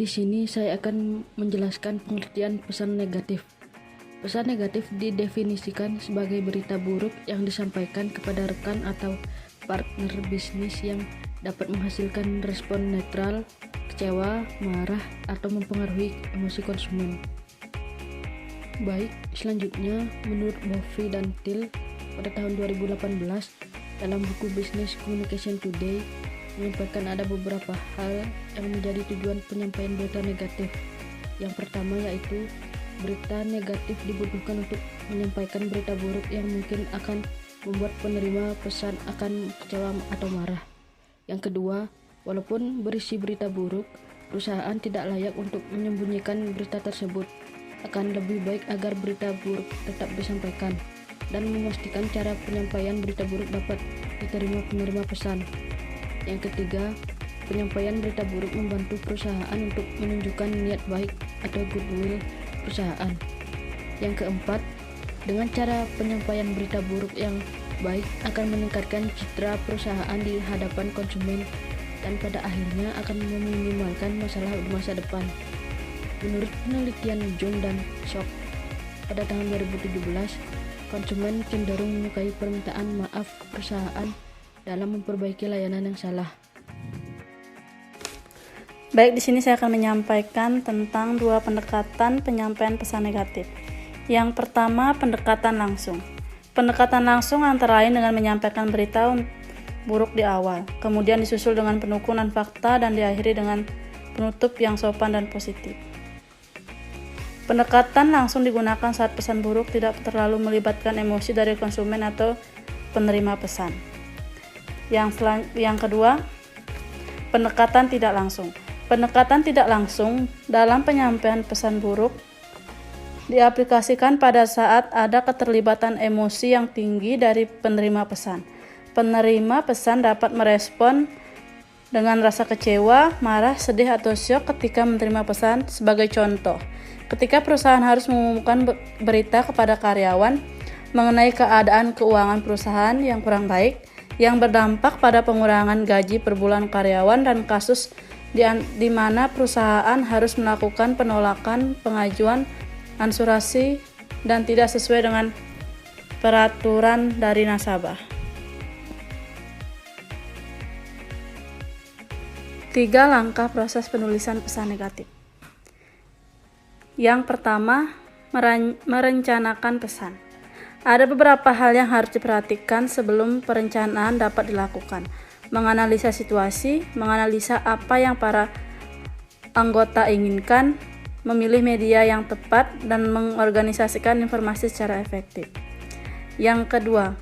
Di sini saya akan menjelaskan pengertian pesan negatif. Pesan negatif didefinisikan sebagai berita buruk yang disampaikan kepada rekan atau partner bisnis yang dapat menghasilkan respon netral, kecewa, marah, atau mempengaruhi emosi konsumen. Baik, selanjutnya menurut Buffy dan Thiel pada tahun 2018 dalam buku Business Communication Today menyampaikan ada beberapa hal yang menjadi tujuan penyampaian berita negatif. Yang pertama yaitu berita negatif dibutuhkan untuk menyampaikan berita buruk yang mungkin akan membuat penerima pesan akan kecewa atau marah. Yang kedua, walaupun berisi berita buruk, perusahaan tidak layak untuk menyembunyikan berita tersebut. Akan lebih baik agar berita buruk tetap disampaikan dan memastikan cara penyampaian berita buruk dapat diterima penerima pesan. Yang ketiga, penyampaian berita buruk membantu perusahaan untuk menunjukkan niat baik atau goodwill perusahaan. Yang keempat, dengan cara penyampaian berita buruk yang baik akan meningkatkan citra perusahaan di hadapan konsumen dan pada akhirnya akan meminimalkan masalah di masa depan. Menurut penelitian Jung dan Sok pada tahun 2017, konsumen cenderung menyukai permintaan maaf perusahaan dalam memperbaiki layanan yang salah. Baik, di sini saya akan menyampaikan tentang dua pendekatan penyampaian pesan negatif. Yang pertama, pendekatan langsung. Pendekatan langsung antara lain dengan menyampaikan berita buruk di awal, kemudian disusul dengan penukunan fakta dan diakhiri dengan penutup yang sopan dan positif. Pendekatan langsung digunakan saat pesan buruk tidak terlalu melibatkan emosi dari konsumen atau penerima pesan. Yang kedua, pendekatan tidak langsung. Pendekatan tidak langsung dalam penyampaian pesan buruk diaplikasikan pada saat ada keterlibatan emosi yang tinggi dari penerima pesan. Penerima pesan dapat merespon dengan rasa kecewa, marah, sedih, atau syok ketika menerima pesan. Sebagai contoh, ketika perusahaan harus mengumumkan berita kepada karyawan mengenai keadaan keuangan perusahaan yang kurang baik, yang berdampak pada pengurangan gaji per bulan karyawan dan kasus di mana perusahaan harus melakukan penolakan pengajuan asuransi dan tidak sesuai dengan peraturan dari nasabah. 3 langkah proses penulisan pesan negatif. Yang pertama, merencanakan pesan. Ada beberapa hal yang harus diperhatikan sebelum perencanaan dapat dilakukan. Menganalisa situasi, menganalisa apa yang para anggota inginkan, memilih media yang tepat, dan mengorganisasikan informasi secara efektif. Yang kedua,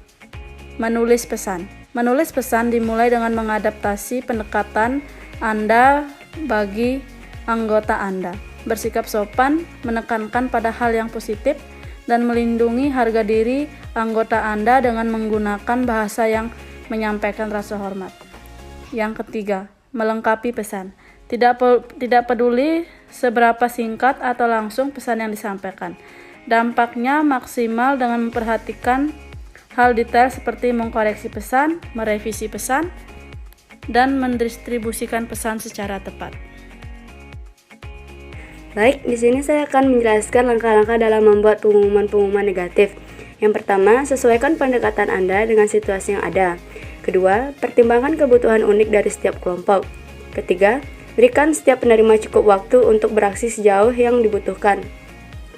menulis pesan. Menulis pesan dimulai dengan mengadaptasi pendekatan Anda bagi anggota Anda. Bersikap sopan, menekankan pada hal yang positif, dan melindungi harga diri anggota Anda dengan menggunakan bahasa yang menyampaikan rasa hormat. Yang ketiga, melengkapi pesan. Tidak peduli seberapa singkat atau langsung pesan yang disampaikan. Dampaknya maksimal dengan memperhatikan hal detail seperti mengkoreksi pesan, merevisi pesan, dan mendistribusikan pesan secara tepat. Baik, di sini saya akan menjelaskan langkah-langkah dalam membuat pengumuman negatif. Yang pertama, sesuaikan pendekatan Anda dengan situasi yang ada. Kedua, pertimbangkan kebutuhan unik dari setiap kelompok. Ketiga, berikan setiap penerima cukup waktu untuk beraksi sejauh yang dibutuhkan.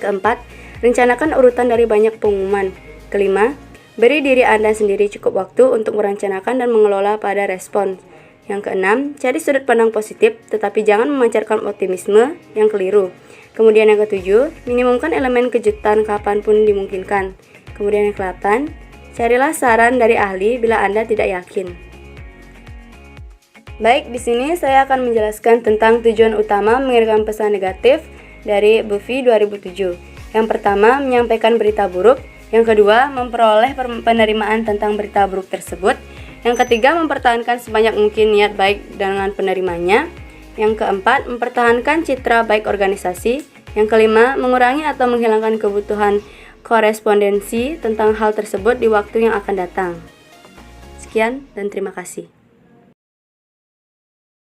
Keempat, rencanakan urutan dari banyak pengumuman. Kelima, beri diri Anda sendiri cukup waktu untuk merencanakan dan mengelola pada respon. Yang keenam, cari sudut pandang positif, tetapi jangan memancarkan optimisme yang keliru. Kemudian yang ketujuh, minimumkan elemen kejutan kapanpun dimungkinkan. Kemudian yang ke-8, carilah saran dari ahli bila Anda tidak yakin. Baik, di sini saya akan menjelaskan tentang tujuan utama mengirimkan pesan negatif dari Buffy 2007. Yang pertama, menyampaikan berita buruk. Yang kedua, memperoleh penerimaan tentang berita buruk tersebut. Yang ketiga, mempertahankan sebanyak mungkin niat baik dengan penerimanya. Yang keempat, mempertahankan citra baik organisasi. Yang kelima, mengurangi atau menghilangkan kebutuhan korespondensi tentang hal tersebut di waktu yang akan datang. Sekian dan terima kasih.